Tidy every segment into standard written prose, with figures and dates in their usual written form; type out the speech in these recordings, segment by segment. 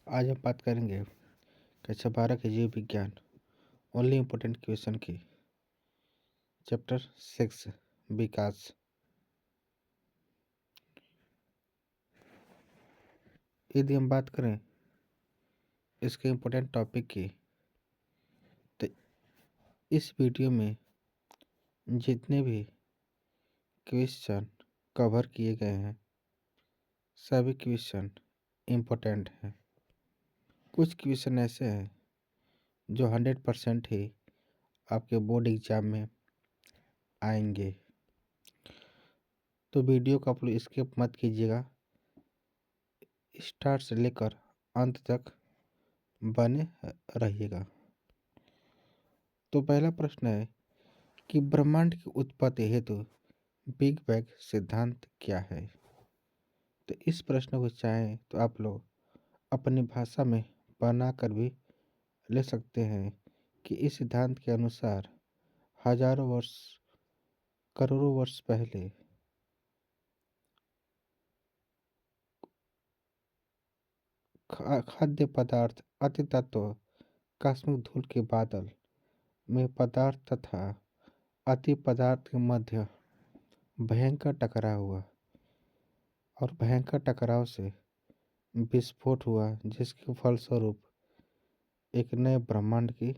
आज हम बात करेंगे कक्षा 12 के जीव विज्ञान ओनली इम्पोर्टेंट क्वेश्चन की चैप्टर 6 विकास। यदि हम बात करें इसके इम्पोर्टेंट टॉपिक की, तो इस वीडियो में जितने भी क्वेश्चन कवर किए गए हैं सभी क्वेश्चन इम्पोर्टेंट हैं। कुछ क्वेश्चन ऐसे हैं जो 100% ही आपके बोर्ड एग्जाम में आएंगे, तो वीडियो को आप लोग स्किप मत कीजिएगा, स्टार्ट से लेकर अंत तक बने रहिएगा। तो पहला प्रश्न है कि ब्रह्मांड की उत्पत्ति हेतु बिग बैंग सिद्धांत क्या है। तो इस प्रश्न को चाहें तो आप लोग अपनी भाषा में बना कर भी ले सकते हैं कि इस सिद्धांत के अनुसार हजारों वर्ष करोड़ों वर्ष पहले खाद्य पदार्थ अति तत्व कॉस्मिक धूल के बादल में पदार्थ तथा अति पदार्थ के मध्य भयंकर टकराव हुआ और भयंकर टकराव से विस्फोट हुआ, जिसके फलस्वरूप एक नए ब्रह्मांड की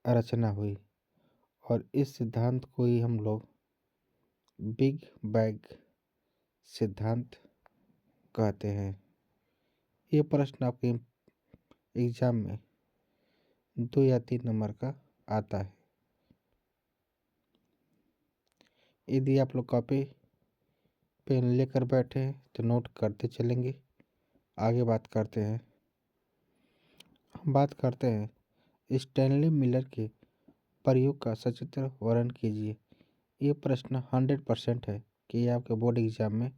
रचना हुई और इस सिद्धांत को ही हम लोग बिग बैंग सिद्धांत कहते हैं। ये प्रश्न आपके एग्जाम में 2 या 3 नंबर का आता है। यदि आप लोग कॉपी पेन लेकर बैठे हैं तो नोट करते चलेंगे। आगे बात करते हैं। हम बात करते हैं स्टैनली मिलर के प्रयोग का सचित्र वर्णन कीजिए। ये प्रश्न 100% है कि ये आपके बोर्ड एग्जाम में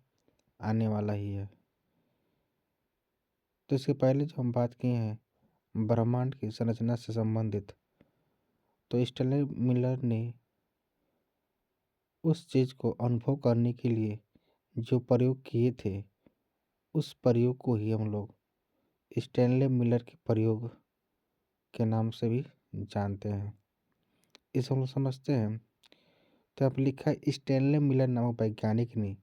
आने वाला ही है। तो इसके पहले जो हम बात किए हैं ब्रह्मांड की संरचना से संबंधित, तो स्टैनली मिलर ने उस चीज़ को अनुभव करने के लिए जो प्रयोग किए थे उस प्रयोग को ही हम लोग स्टैनली मिलर के प्रयोग के नाम से भी जानते हैं। इस हम लोग समझते हैं। तो आप लिखा है स्टैनली मिलर नामक वैज्ञानिक ने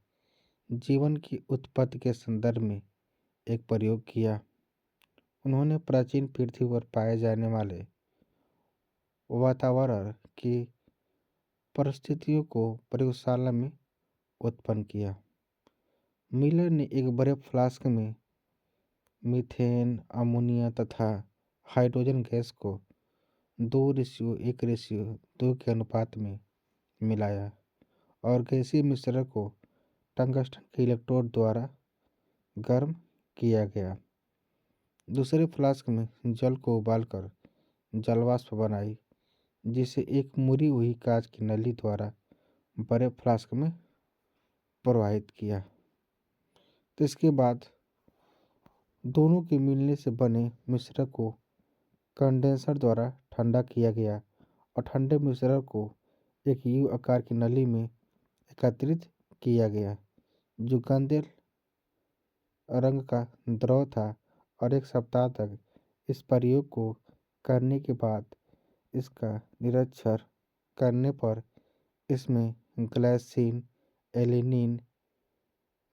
जीवन की उत्पत्ति के संदर्भ में एक प्रयोग किया। उन्होंने प्राचीन पृथ्वी पर पाए जाने वाले वातावरण की परिस्थितियों को प्रयोगशाला में उत्पन्न किया। मिलर ने एक बड़े फ्लास्क में मीथेन, अमोनिया तथा हाइड्रोजन गैस को 2:1:2 के अनुपात में मिलाया और गैसीय मिश्रण को टंगस्टन के इलेक्ट्रोड द्वारा गर्म किया गया। दूसरे फ्लास्क में जल को उबालकर जलवाष्प बनाई, जिसे एक मुड़ी हुई कांच की नली द्वारा बड़े फ्लास्क में प्रवाहित किया। तो इसके बाद दोनों के मिलने से बने मिश्रण को कंडेंसर द्वारा ठंडा किया गया और ठंडे मिश्रण को एक यू आकार की नली में एकत्रित किया गया, जो गंधेल रंग का द्रव था। और 1 सप्ताह तक इस प्रयोग को करने के बाद इसका निरीक्षण करने पर इसमें ग्लाइसिन, एलिनिन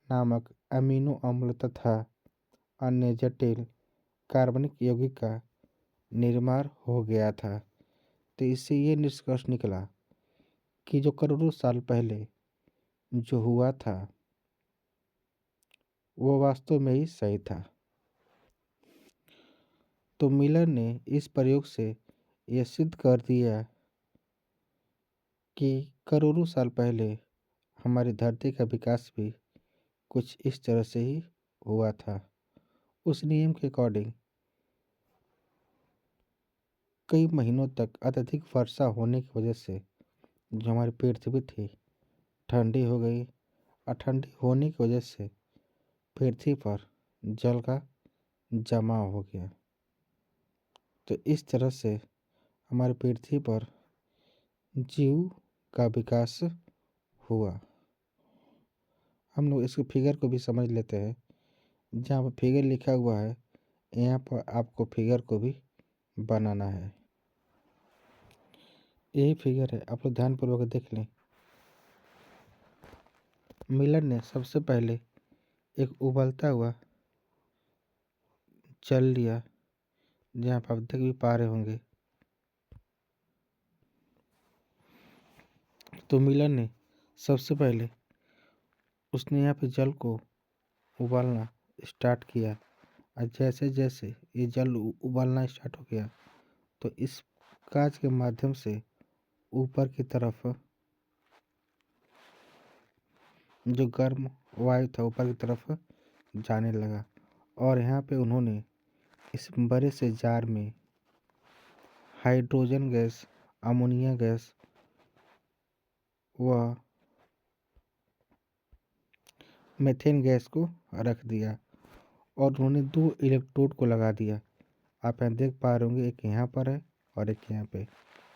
नामक अमीनो अम्ल तथा अन्य जटिल कार्बनिक यौगिक का निर्माण हो गया था। तो इससे ये निष्कर्ष निकला कि जो करोड़ों साल पहले जो हुआ था वो वास्तव में ही सही था। तो मिलर ने इस प्रयोग से यह सिद्ध कर दिया कि करोड़ों साल पहले हमारी धरती का विकास भी कुछ इस तरह से ही हुआ था। उस नियम के अकॉर्डिंग कई महीनों तक अत्यधिक वर्षा होने की वजह से जो हमारी पृथ्वी थी ठंडी हो गई और ठंडी होने की वजह से पृथ्वी पर जल का जमाव हो गया। तो इस तरह से हमारी पृथ्वी पर जीव का विकास हुआ। हम लोग इसके फिगर को भी समझ लेते हैं। जहाँ पर फिगर लिखा हुआ है यहाँ पर आपको फिगर को भी बनाना है। यही फिगर है, आप लोग ध्यानपूर्वक देख लें। मिलर ने सबसे पहले एक उबलता हुआ जल लिया, जहाँ पर आप देख भी पा रहे होंगे। तो मिलर ने सबसे पहले उसने यहाँ पे जल को उबालना स्टार्ट किया, और जैसे जैसे ये जल उबालना स्टार्ट हो गया, तो इस कांच के माध्यम से ऊपर की तरफ जो गर्म वायु था ऊपर की तरफ जाने लगा। और यहाँ पे उन्होंने इस बड़े से जार में हाइड्रोजन गैस, अमोनिया गैस व मीथेन गैस को रख दिया, और उन्होंने 2 इलेक्ट्रोड को लगा दिया। आप यहाँ देख पा रहे होंगे, एक यहाँ पर है और एक यहाँ पे,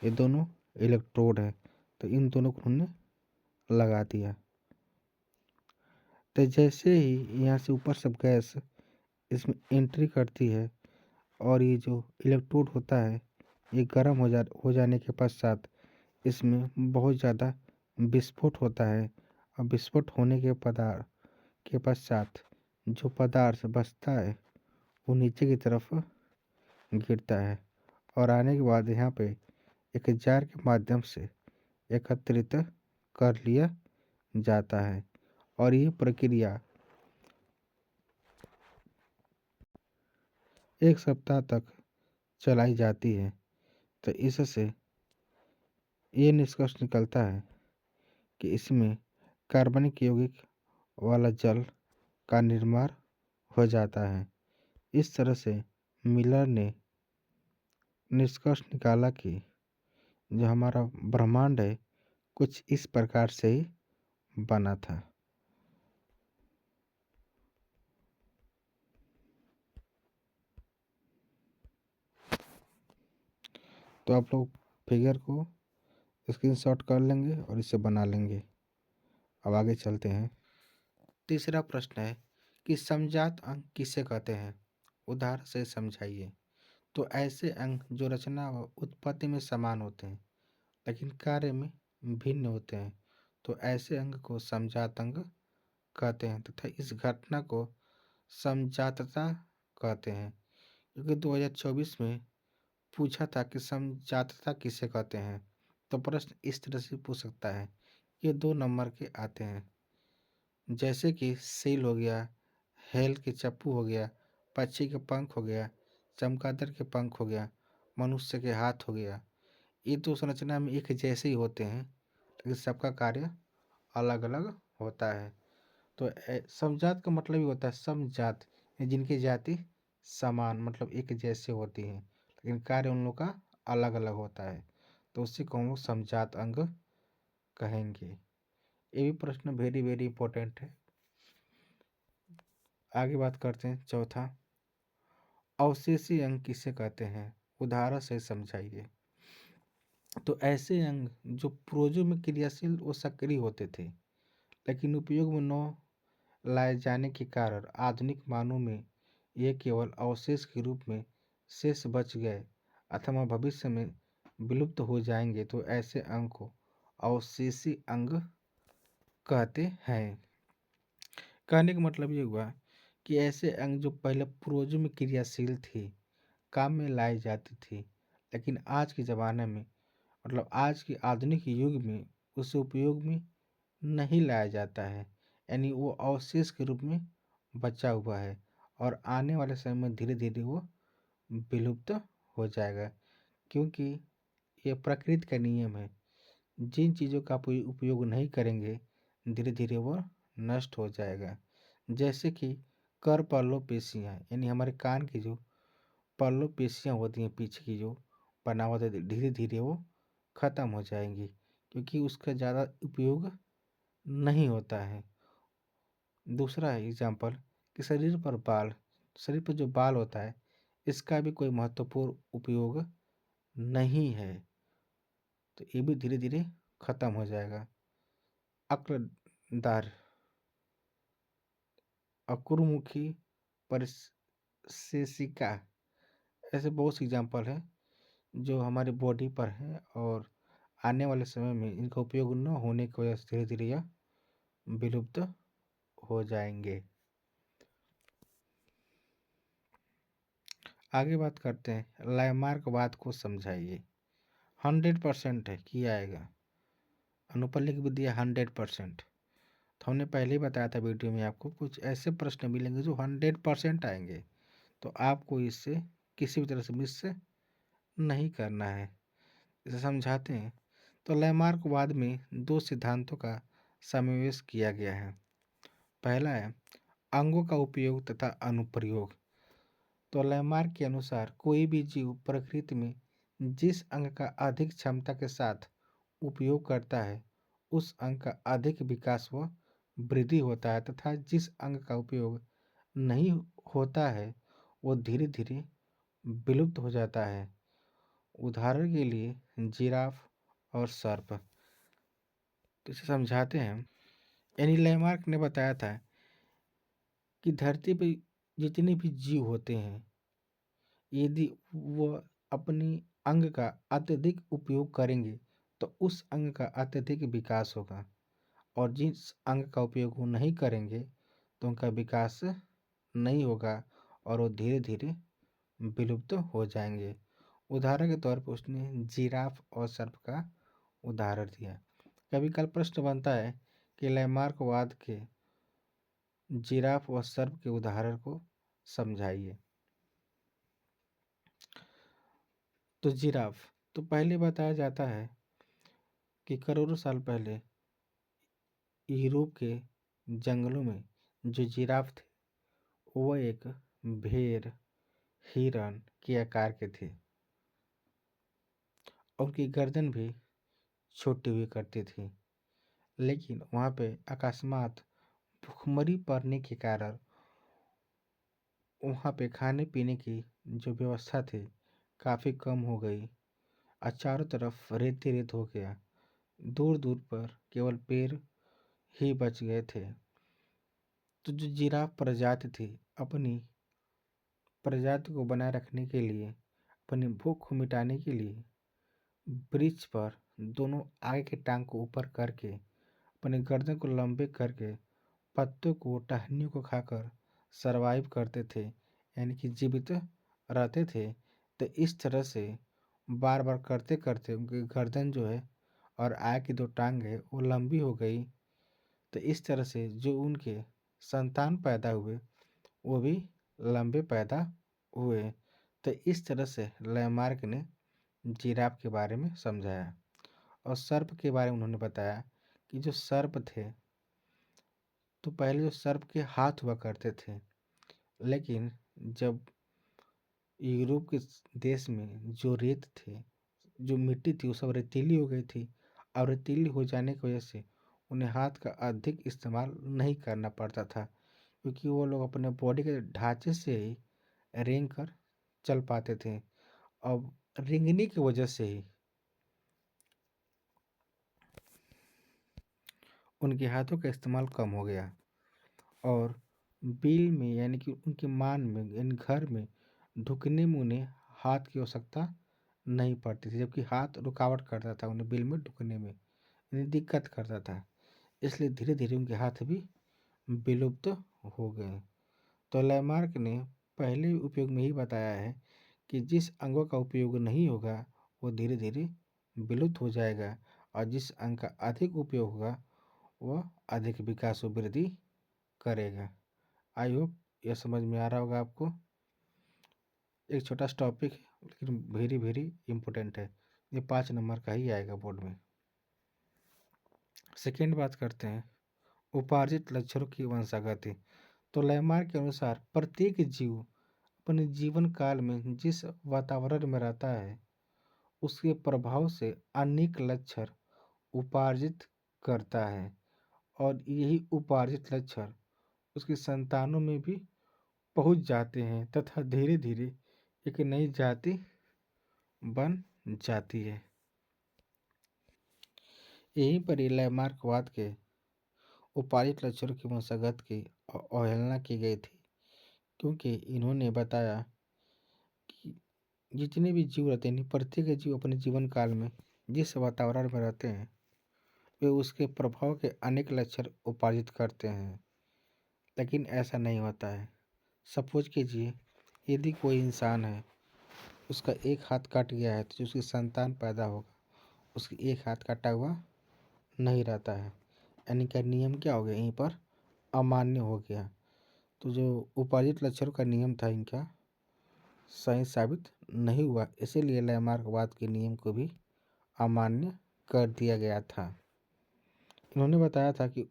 ये दोनों इलेक्ट्रोड है। तो इन दोनों को उन्होंने लगा दिया। तो जैसे ही यहाँ से ऊपर सब गैस इसमें एंट्री करती है, और ये जो इलेक्ट्रोड होता है ये गर्म हो जाने के पश्चात इसमें बहुत ज़्यादा विस्फोट होता है, और विस्फोट होने के पश्चात जो पदार्थ बचता है वो नीचे की तरफ गिरता है, और आने के बाद यहाँ पे एक जार के माध्यम से एकत्रित कर लिया जाता है। और ये प्रक्रिया 1 सप्ताह तक चलाई जाती है। तो इससे ये निष्कर्ष निकलता है कि इसमें कार्बनिक यौगिक वाला जल का निर्माण हो जाता है। इस तरह से मिलर ने निष्कर्ष निकाला कि जो हमारा ब्रह्मांड है कुछ इस प्रकार से ही बना था। तो आप लोग फिगर को स्क्रीनशॉट कर लेंगे और इसे बना लेंगे। अब आगे चलते हैं। तीसरा प्रश्न है कि समजात अंक किसे कहते हैं, उदाहरण से समझाइए। तो ऐसे अंक जो रचना व उत्पत्ति में समान होते हैं लेकिन कार्य में भिन्न होते हैं, तो ऐसे अंक को समजात अंक कहते हैं, तथा इस घटना को समजातता कहते हैं। क्योंकि 2024 में पूछा था कि समजातता किसे कहते हैं, तो प्रश्न इस तरह से पूछ सकता है। ये 2 नंबर के आते हैं, जैसे कि सील हो गया, हेल के चप्पू हो गया, पक्षी के पंख हो गया, चमगादड़ के पंख हो गया, मनुष्य के हाथ हो गया। ये तो संरचना में एक जैसे ही होते हैं लेकिन सबका कार्य अलग अलग होता है। तो समजात का मतलब ही होता है समजात, जिनकी जाति समान मतलब एक जैसे होती है लेकिन कार्य उन लोग का अलग अलग होता है, तो उसी को हम लोग समजात अंग कहेंगे। ये भी प्रश्न वेरी वेरी इंपॉर्टेंट है। आगे बात करते हैं। चौथा, अवशेषी अंग किसे कहते हैं, उदाहरण से समझाइए। तो ऐसे अंग जो पूर्वजों में क्रियाशील व सक्रिय होते थे लेकिन उपयोग में न लाए जाने के कारण आधुनिक मानव में ये केवल अवशेष के रूप में शेष बच गए अथवा भविष्य में विलुप्त हो जाएंगे, तो ऐसे अंग को अवशेषी अंग कहते हैं। कहने का मतलब ये हुआ कि ऐसे अंग जो पहले पूर्वजों में क्रियाशील थी, काम में लाई जाती थी, लेकिन आज के ज़माने में मतलब आज के आधुनिक युग में उसे उपयोग में नहीं लाया जाता है, यानी वो अवशेष के रूप में बचा हुआ है, और आने वाले समय में धीरे धीरे वो विलुप्त हो जाएगा। क्योंकि ये प्रकृति का नियम है, जिन चीज़ों का आप उपयोग नहीं करेंगे धीरे धीरे वो नष्ट हो जाएगा। जैसे कि कर पल्लव पेशियाँ, यानी हमारे कान की जो पल्लव पेशियाँ होती हैं पीछे की जो बनावट है, धीरे धीरे वो ख़त्म हो जाएंगी क्योंकि उसका ज़्यादा उपयोग नहीं होता है। दूसरा है एग्जाम्पल कि शरीर पर जो बाल होता है इसका भी कोई महत्वपूर्ण उपयोग नहीं है, तो ये भी धीरे धीरे खत्म हो जाएगा। अक्लदार, अकुरमुखी सेसिका, ऐसे बहुत से एग्जाम्पल हैं जो हमारी बॉडी पर हैं और आने वाले समय में इनका उपयोग न होने की वजह से धीरे धीरे यह विलुप्त हो जाएंगे। आगे बात करते हैं, लैमार्कवाद को समझाइए। 100% है कि आएगा, अनुपल्लिक विद्या 100%। तो हमने पहले ही बताया था वीडियो में आपको कुछ ऐसे प्रश्न मिलेंगे जो 100% आएंगे, तो आपको इससे किसी भी तरह से मिस नहीं करना है। इसे समझाते हैं। तो लैमार्कवाद में दो सिद्धांतों का समावेश किया गया है। पहला है अंगों का उपयोग तथा अनुप्रयोग। तो लैमार्क के अनुसार कोई भी जीव प्रकृति में जिस अंग का अधिक क्षमता के साथ उपयोग करता है उस अंग का अधिक विकास व वृद्धि होता है, तथा जिस अंग का उपयोग नहीं होता है वो धीरे धीरे विलुप्त हो जाता है। उदाहरण के लिए जिराफ और सर्प। तो इसे समझाते हैं। यानी लैमार्क ने बताया था कि धरती पर जितने भी जीव होते हैं, यदि वह अपनी अंग का अत्यधिक उपयोग करेंगे तो उस अंग का अत्यधिक विकास होगा, और जिस अंग का उपयोग वो नहीं करेंगे तो उनका विकास नहीं होगा और वो धीरे धीरे विलुप्त हो जाएंगे। उदाहरण के तौर पर उसने जिराफ और सर्प का उदाहरण दिया। कभी कल प्रश्न बनता है कि लैमार्कवाद के जिराफ व सर्प के उदाहरण को समझाइए। तो जिराफ, तो पहले बताया जाता है कि करोड़ों साल पहले यूरोप के जंगलों में जो जिराफ थे वह एक भेड़ हिरन के आकार के थे। उनकी गर्दन भी छोटी हुई करती थी, लेकिन वहाँ पे अकस्मात भूखमरी पड़ने के कारण वहाँ पे खाने पीने की जो व्यवस्था थी काफ़ी कम हो गई और चारों तरफ रेत ही रेत हो गया। दूर दूर पर केवल पेड़ ही बच गए थे। तो जो जिराफ प्रजाति थी अपनी प्रजाति को बनाए रखने के लिए, अपनी भूख मिटाने के लिए वृक्ष पर दोनों आगे के टांग को ऊपर करके अपने गर्दन को लंबे करके पत्तों को टहनियों को खाकर सरवाइव करते थे, यानी कि जीवित रहते थे। तो इस तरह से बार बार करते करते उनकी गर्दन जो है और आगे की दो टांग है वो लंबी हो गई। तो इस तरह से जो उनके संतान पैदा हुए वो भी लंबे पैदा हुए। तो इस तरह से लैमार्क ने जिराफ के बारे में समझाया। और सर्प के बारे में उन्होंने बताया कि जो सर्प थे, तो पहले जो सर्प के हाथ हुआ करते थे, लेकिन जब यूरोप के देश में जो रेत थे, जो मिट्टी थी वो सब रेतीली हो गई थी, और रेतीली हो जाने की वजह से उन्हें हाथ का अधिक इस्तेमाल नहीं करना पड़ता था, क्योंकि वो लोग अपने बॉडी के ढांचे से ही रेंग कर चल पाते थे। अब रेंगने की वजह से ही उनके हाथों का इस्तेमाल कम हो गया, और बिल में यानी कि उनके मान में यानी घर में ढुकने में उन्हें हाथ की आवश्यकता नहीं पड़ती थी, जबकि हाथ रुकावट करता था उन्हें बिल में ढुकने में, उन्हें दिक्कत करता था। इसलिए धीरे धीरे उनके हाथ भी विलुप्त हो गए। तो लैमार्क ने पहले उपयोग में ही बताया है कि जिस अंगों का उपयोग नहीं होगा वो धीरे धीरे विलुप्त हो जाएगा, और जिस अंग का अधिक उपयोग होगा वह अधिक विकास व वृद्धि करेगा। आई होप यह समझ में आ रहा होगा आपको। एक छोटा सा टॉपिक है लेकिन वेरी वेरी इंपॉर्टेंट है, ये 5 नंबर का ही आएगा बोर्ड में। सेकेंड बात करते हैं उपार्जित लक्षणों की वंशागति। तो लैमार्क के अनुसार प्रत्येक जीव अपने जीवन काल में जिस वातावरण में रहता है उसके प्रभाव से अनेक लक्षण उपार्जित करता है, और यही उपार्जित लक्षण उसकी संतानों में भी पहुंच जाते हैं तथा धीरे धीरे एक नई जाति बन जाती है। यहीं पर ही लैमार्कवाद के उपार्जित लक्षणों की वंशागत की अवहेलना की गई थी, क्योंकि इन्होंने बताया कि जितने भी जीव रहते हैं, प्रत्येक जीव अपने जीवन काल में जिस वातावरण में रहते हैं, वे उसके प्रभाव के अनेक लक्षण उपार्जित करते हैं। लेकिन ऐसा नहीं होता है। सपोज कीजिए, यदि कोई इंसान है, उसका एक हाथ कट गया है, तो जो उसकी संतान पैदा होगा, उसकी एक हाथ कटा हुआ नहीं रहता है। यानी कि नियम क्या हो गया, यहीं पर अमान्य हो गया। तो जो उपार्जित लक्षणों का नियम था, इनका सही साबित नहीं हुआ, इसीलिए लैमार्कवाद के नियम को भी अमान्य कर दिया गया था। इन्होंने बताया था कि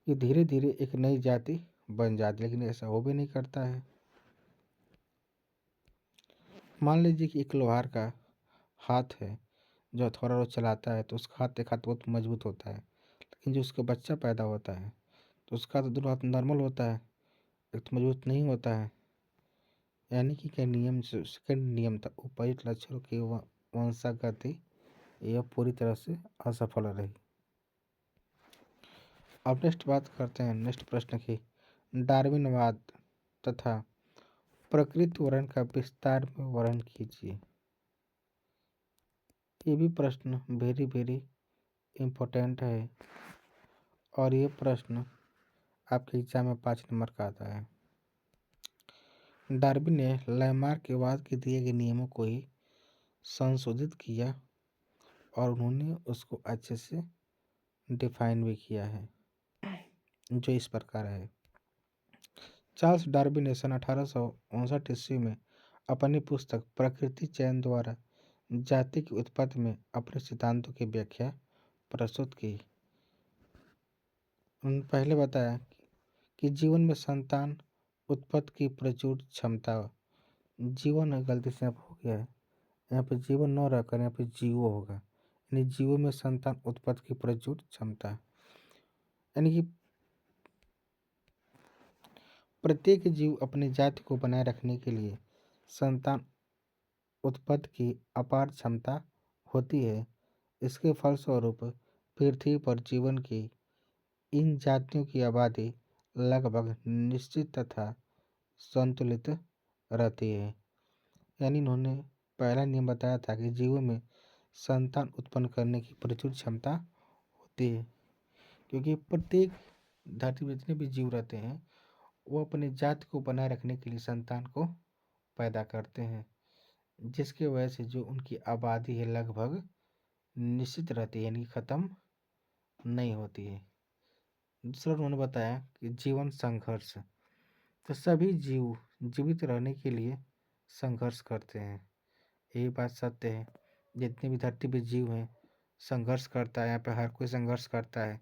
ये धीरे धीरे एक नई जाति बन जाती, लेकिन ऐसा हो भी नहीं करता है। मान लीजिए कि एक लोहार का हाथ है, जो हथौड़ा रोज चलाता है, तो उसका हाथ एक हाथ बहुत मजबूत होता है। लेकिन जो उसका बच्चा पैदा होता है, तो उसका तो दोनों हाथ नॉर्मल होता है, एक तो मजबूत नहीं होता है। यानी कि क्या नियम से सेकंड नियम था, उपर्युक्त लक्षणों की वंशागति, यह पूरी तरह से असफल रही। अब नेक्स्ट बात करते हैं, नेक्स्ट प्रश्न की, डार्विनवाद तथा प्रकृति वर्णन का विस्तार में वर्णन कीजिए। ये भी प्रश्न वेरी वेरी इम्पोर्टेंट है, और ये प्रश्न आपके एग्जाम में 5 नंबर का आता है। डार्विन ने लैमार्कवाद के दिए गए नियमों को ही संशोधित किया, और उन्होंने उसको अच्छे से डिफाइन भी किया है, जो इस प्रकार है। चार्ल्स डार्विन ने सन 1859 ईस्वी में अपनी पुस्तक प्रकृति चयन द्वारा जाति की उत्पत्ति में अपने सिद्धांतों की व्याख्या प्रस्तुत की। उन्होंने पहले बताया कि जीवन में संतान उत्पत्ति की प्रचुर क्षमता, जीवन गलती से यहाँ हो गया है, यहाँ पे जीवन न रहकर यहाँ पे जीवो होगा, यानी जीवों में संतान उत्पत्ति की प्रचुर क्षमता। यानी कि प्रत्येक जीव अपनी जाति को बनाए रखने के लिए संतान उत्पत्ति की अपार क्षमता होती है। इसके फलस्वरूप पृथ्वी पर जीवन की इन जातियों की आबादी लगभग निश्चित तथा संतुलित रहती है। यानी इन्होंने पहला नियम बताया था कि जीवों में संतान उत्पन्न करने की प्रचुर क्षमता होती है, क्योंकि प्रत्येक धरती में जितने भी जीव रहते हैं, वो अपने जाति को बनाए रखने के लिए संतान को पैदा करते हैं, जिसकी वजह से जो उनकी आबादी है लगभग निश्चित रहती है, यानी ख़त्म नहीं होती है। दूसरा उन्होंने बताया कि जीवन संघर्ष, तो सभी जीव जीवित रहने के लिए संघर्ष करते हैं, यही बात सत्य है। जितने भी धरती पे जीव हैं, संघर्ष करता है, यहाँ पे हर कोई संघर्ष करता है।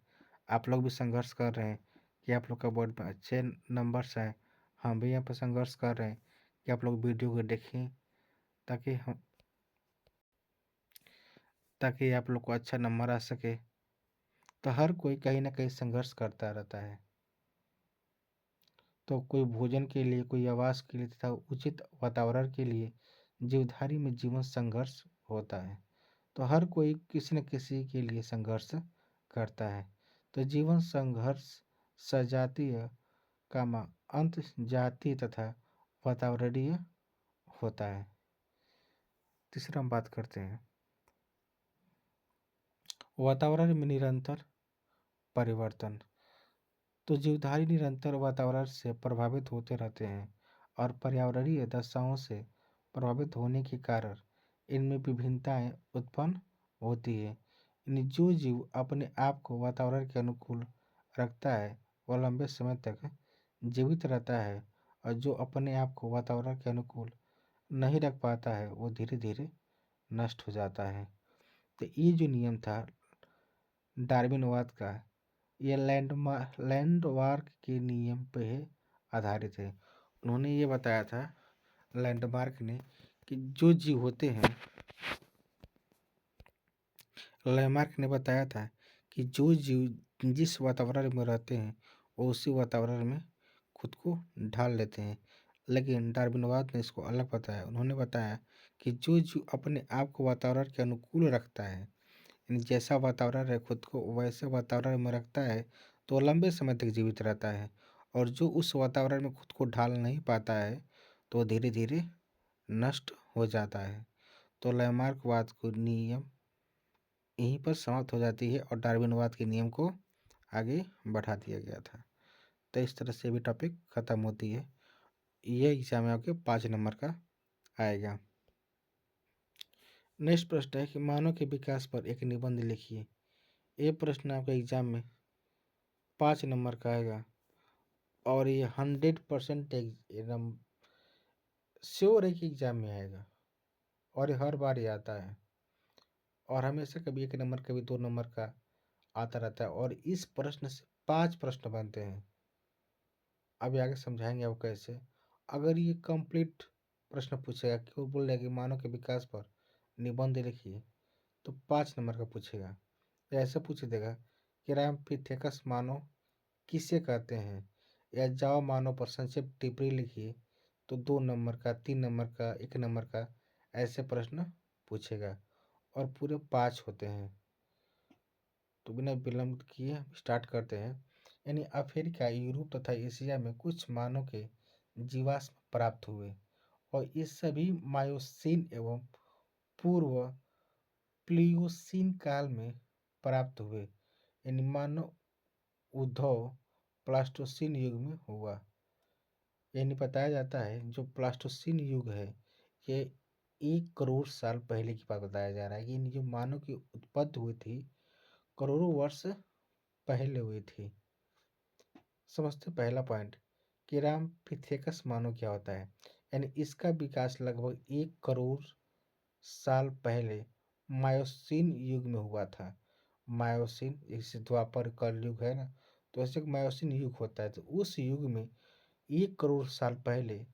आप लोग भी संघर्ष कर रहे हैं कि आप लोग का बोर्ड में अच्छे नंबर्स हैं, हम भी यहाँ पे संघर्ष कर रहे हैं कि आप लोग वीडियो को देखें, ताकि आप लोग को अच्छा नंबर आ सके। तो हर कोई कहीं ना कहीं संघर्ष करता रहता है। तो कोई भोजन के लिए, कोई आवास के लिए तथा उचित वातावरण के लिए जीवधारी में जीवन संघर्ष होता है। तो हर कोई किसी न किसी के लिए संघर्ष करता है। तो जीवन संघर्ष सजातीय कामा अंत जातीय तथा वातावरणीय होता है। तीसरा हम बात करते हैं, वातावरण में निरंतर परिवर्तन। तो जीवधारी निरंतर वातावरण से प्रभावित होते रहते हैं, और पर्यावरणीय दशाओं से प्रभावित होने के कारण इनमें विभिन्नताएं उत्पन्न होती है। यानी जो जीव अपने आप को वातावरण के अनुकूल रखता है, वह लंबे समय तक जीवित रहता है, और जो अपने आप को वातावरण के अनुकूल नहीं रख पाता है, वो धीरे धीरे नष्ट हो जाता है। तो ये जो नियम था डार्विनवाद का, यह लैंडमार्क के नियम पे आधारित है। उन्होंने ये बताया था लैंडमार्क ने कि जो जीव होते हैं, लैंडमार्क ने बताया था कि जो जीव जिस वातावरण में रहते हैं, वो उसी वातावरण में खुद को ढाल लेते हैं। लेकिन डार्विनवाद ने इसको अलग बताया। उन्होंने बताया कि जो जीव अपने आप को वातावरण के अनुकूल रखता है, यानी जैसा वातावरण है खुद को वैसे वातावरण में रखता है, तो लंबे समय तक जीवित रहता है। और जो उस वातावरण में खुद को ढाल नहीं पाता है तो धीरे धीरे नष्ट हो जाता है। तो लैमार्कवाद को नियम यहीं पर समाप्त हो जाती है और डार्विनवाद के नियम को आगे बढ़ा दिया गया था। तो इस तरह से भी टॉपिक ख़त्म होती है। ये एग्जाम में आपके 5 नंबर का आएगा। नेक्स्ट प्रश्न है कि मानव के विकास पर एक निबंध लिखिए। ये प्रश्न आपके एग्जाम में 5 नंबर का आएगा और ये 100% एकदम श्योर है कि एग्जाम में आएगा और ये हर बार ये आता है और हमेशा कभी 1 नंबर कभी 2 नंबर का आता रहता है और इस प्रश्न से 5 प्रश्न बनते हैं। अभी आगे समझाएंगे आपको कैसे। अगर ये कंप्लीट प्रश्न पूछेगा क्यों बोल रहा है कि मानव के विकास पर निबंध लिखिए तो 5 नंबर का पूछेगा। या ऐसे पूछ देगा कि रामपिथेकस मानव किसे कहते हैं, या जावा मानव पर संक्षिप्त टिप्पणी लिखिए तो 2 नंबर का, 3 नंबर का, 1 नंबर का ऐसे प्रश्न पूछेगा और पूरे 5 होते हैं। तो बिना विलंब किए स्टार्ट करते हैं। यानी अफ्रीका, यूरोप तथा एशिया में कुछ मानव के जीवाश्म प्राप्त हुए और ये सभी मायोसीन एवं पूर्व प्लियोसीन काल में प्राप्त हुए। यानी मानव उद्भव प्लास्टोसीन युग में हुआ। यानी बताया जाता है जो प्लास्टोसीन युग है ये 1 करोड़ साल पहले की बात बताया जा रहा है कि जो मानव की उत्पत्ति हुई थी करोड़ों वर्ष पहले हुई थी। समझते पहला पॉइंट कि रामपिथेकस मानव क्या होता है। यानी इसका विकास लगभग 1 करोड़ साल पहले मायोसीन युग में हुआ था। मायोसीन जैसे द्वापर कल युग है ना, तो ऐसे मायोसीन युग होता है। तो उस युग में 1 करोड़ साल पहले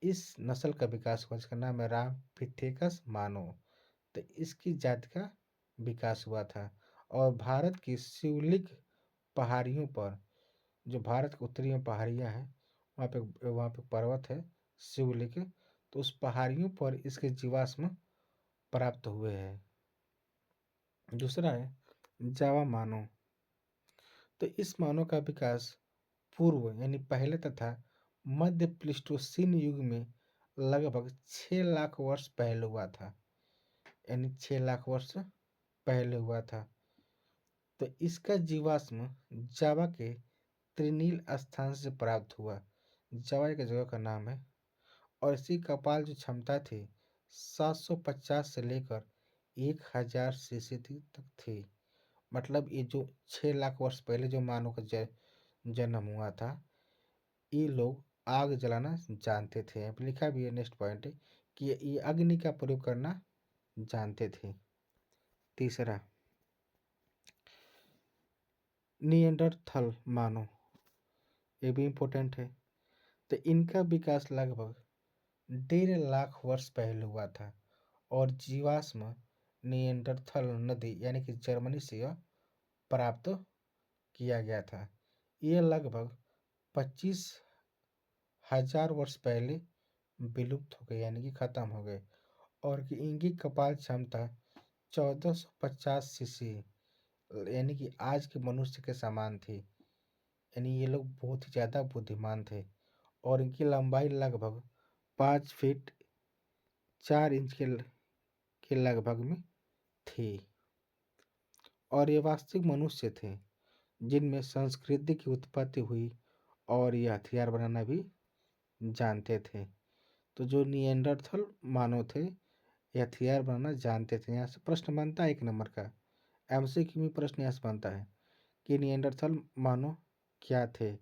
इस नस्ल का विकास हुआ जिसका नाम है रामपिथेकस मानव। तो इसकी जाति का विकास हुआ था और भारत की शिवलिक पहाड़ियों पर, जो भारत के उत्तरी में पहाड़ियाँ हैं वहाँ पे पर्वत है शिवलिक, तो उस पहाड़ियों पर इसके जीवाश्म प्राप्त हुए हैं। दूसरा है जावा मानव। तो इस मानव का विकास पूर्व यानी पहले तथा मध्य प्लीस्टोसीन युग में लगभग 6 लाख वर्ष पहले हुआ था। यानी 6 लाख वर्ष पहले हुआ था। तो इसका जीवाश्म जावा के त्रिनील स्थान से प्राप्त हुआ। जावा एक जगह का नाम है और इसकी कपाल जो क्षमता थी 750 से लेकर 1000 सीसी तक थी। मतलब ये जो 6 लाख वर्ष पहले जो मानव का जन्म हुआ था, ये लोग आग जलाना जानते थे। अब लिखा भी है नेक्स्ट पॉइंट कि ये अग्नि का प्रयोग करना जानते थे। तीसरा निएंडरथल मानव, ये भी इम्पोर्टेंट है। तो इनका विकास लगभग 1.5 लाख वर्ष पहले हुआ था और जीवाश्म निएंडरथल नदी यानी कि जर्मनी से यह प्राप्त किया गया था। ये लगभग 25,000 वर्ष पहले विलुप्त हो गए यानी कि खत्म हो गए और कि इनकी कपाल क्षमता 1450 सीसी यानी कि आज के मनुष्य के समान थी। यानी ये लोग बहुत ही ज़्यादा बुद्धिमान थे और इनकी लंबाई लगभग 5 फीट 4 इंच के लगभग में थी और ये वास्तविक मनुष्य थे जिनमें संस्कृति की उत्पत्ति हुई और ये हथियार बनाना भी जानते थे। तो जो निएंडरथल मानव थे ये हथियार बनाना जानते थे। यहाँ से प्रश्न बनता है 1 नंबर का, एमसीक्यू में प्रश्न यहाँ से बनता है कि निएंडरथल मानव क्या थे।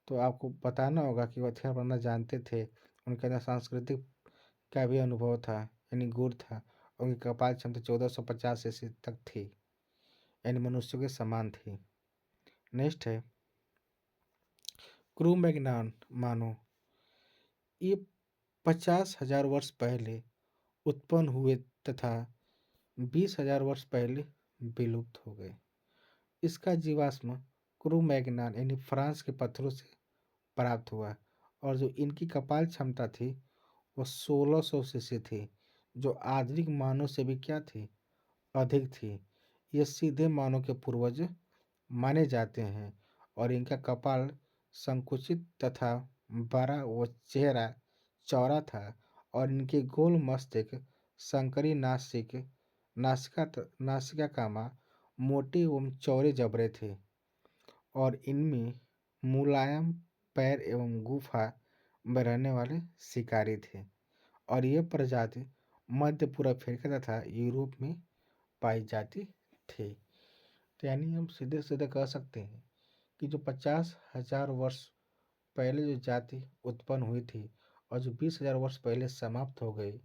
तो आपको बताना होगा कि वो हथियार बनाना जानते थे, उनके अंदर सांस्कृतिक का भी अनुभव था यानी गुण था, उनकी कपाल क्षमता 1450 सीसी तक थी यानी मनुष्यों के समान थी। नेक्स्ट है क्रू मैग्नान मानो। ये 50,000 वर्ष पहले उत्पन्न हुए तथा 20,000 वर्ष पहले विलुप्त हो गए। इसका जीवाश्म क्रू मैग्नान यानी फ्रांस के पत्थरों से प्राप्त हुआ और जो इनकी कपाल क्षमता थी वो 1600 सीसी थी, जो आधुनिक मानव से भी क्या थी, अधिक थी। ये सीधे मानव के पूर्वज माने जाते हैं और इनका कपाल संकुचित तथा बड़ा व चेहरा चौड़ा था और इनके गोल मस्तक संकरी नासिका कामा मोटे एवं चौड़े जबड़े थे और इनमें मुलायम पैर एवं गुफा में रहने वाले शिकारी थे और यह प्रजाति मध्य पूर्व अफ्रीका तथा यूरोप में पाई जाती थी। तो यानी हम सीधे सीधे कह सकते हैं कि जो 50,000 वर्ष पहले जो जाति उत्पन्न हुई थी और जो 20,000 वर्ष पहले समाप्त हो गई,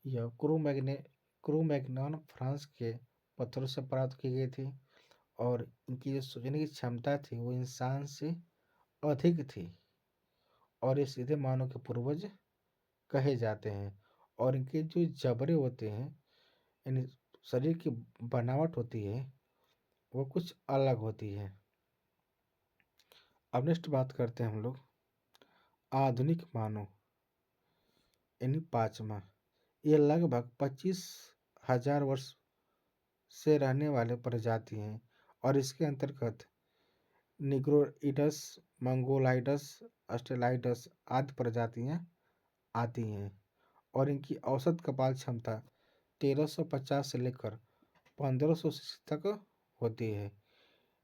यह क्रोमैग्नॉन फ्रांस के पत्थरों से प्राप्त की गई थी और इनकी जो सोचने की क्षमता थी वो इंसान से अधिक थी और ये सीधे मानव के पूर्वज कहे जाते हैं और इनके जो जबड़े होते हैं यानी शरीर की बनावट होती है वो कुछ अलग होती है। अब नेक्स्ट बात करते हैं हम लोग आधुनिक मानव यानी पाँचवा। ये लगभग 25,000 वर्ष से रहने वाले प्रजाति हैं और इसके अंतर्गत निग्रोइडस, मंगोलाइडस, ऑस्ट्रेलाइडस आदि प्रजातियां आती हैं और इनकी औसत कपाल क्षमता 1350 से लेकर 1500 तक होती है।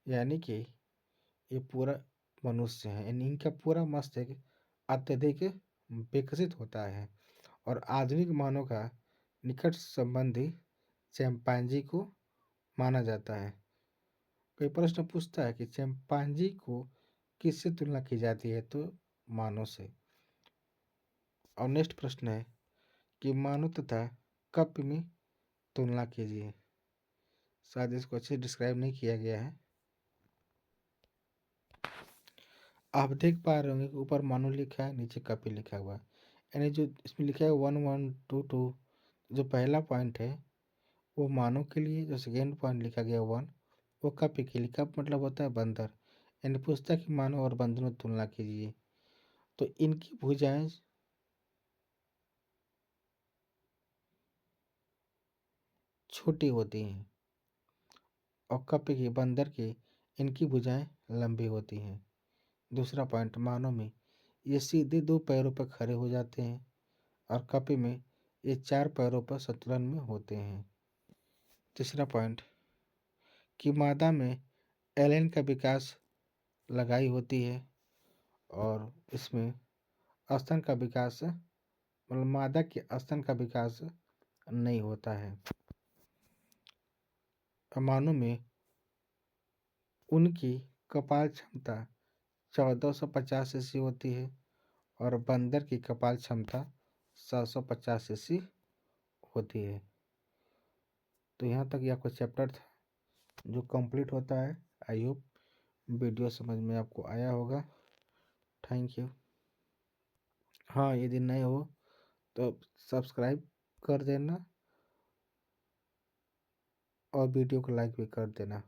यानी कि ये पूरा मनुष्य है, यानी इनका पूरा मस्तिष्क अत्यधिक विकसित होता है और आधुनिक मानव का निकट संबंधी चैंपांजी को माना जाता है। कोई प्रश्न पूछता है कि चैंपांजी को किससे तुलना की जाती है, तो मानव से। और नेक्स्ट प्रश्न है कि मानव तथा कप में तुलना कीजिए। शायद इसको अच्छे से डिस्क्राइब नहीं किया गया है। आप देख पा रहे होंगे कि ऊपर मानव लिखा है, नीचे कपि लिखा हुआ है। यानी जो इसमें लिखा है 1122, जो पहला पॉइंट है वो मानव के लिए, जो सेकेंड पॉइंट लिखा गया 1 वो कपि के लिए। कप मतलब होता है बंदर। यानी पूछता है कि मानव और बंदर में तुलना कीजिए, तो इनकी भुजाएं छोटी होती हैं और कपि की, बंदर की, इनकी भुजाएं लंबी होती हैं। दूसरा पॉइंट, मानव में ये सीधे 2 पैरों पर खड़े हो जाते हैं और कपि में ये 4 पैरों पर संतुलन में होते हैं। तीसरा पॉइंट कि मादा में एलन का विकास लगाई होती है और इसमें स्तन का विकास, मतलब मादा के स्तन का विकास नहीं होता है। मानव में उनकी कपाल क्षमता 1450 सीसी होती है और बंदर की कपाल क्षमता 750 सीसी होती है। तो यहाँ तक यह आपका चैप्टर था जो कंप्लीट होता है। आई होप वीडियो समझ में आपको आया होगा। Thank you. हाँ, यदि नए हो तो सब्सक्राइब कर देना और वीडियो को लाइक भी कर देना।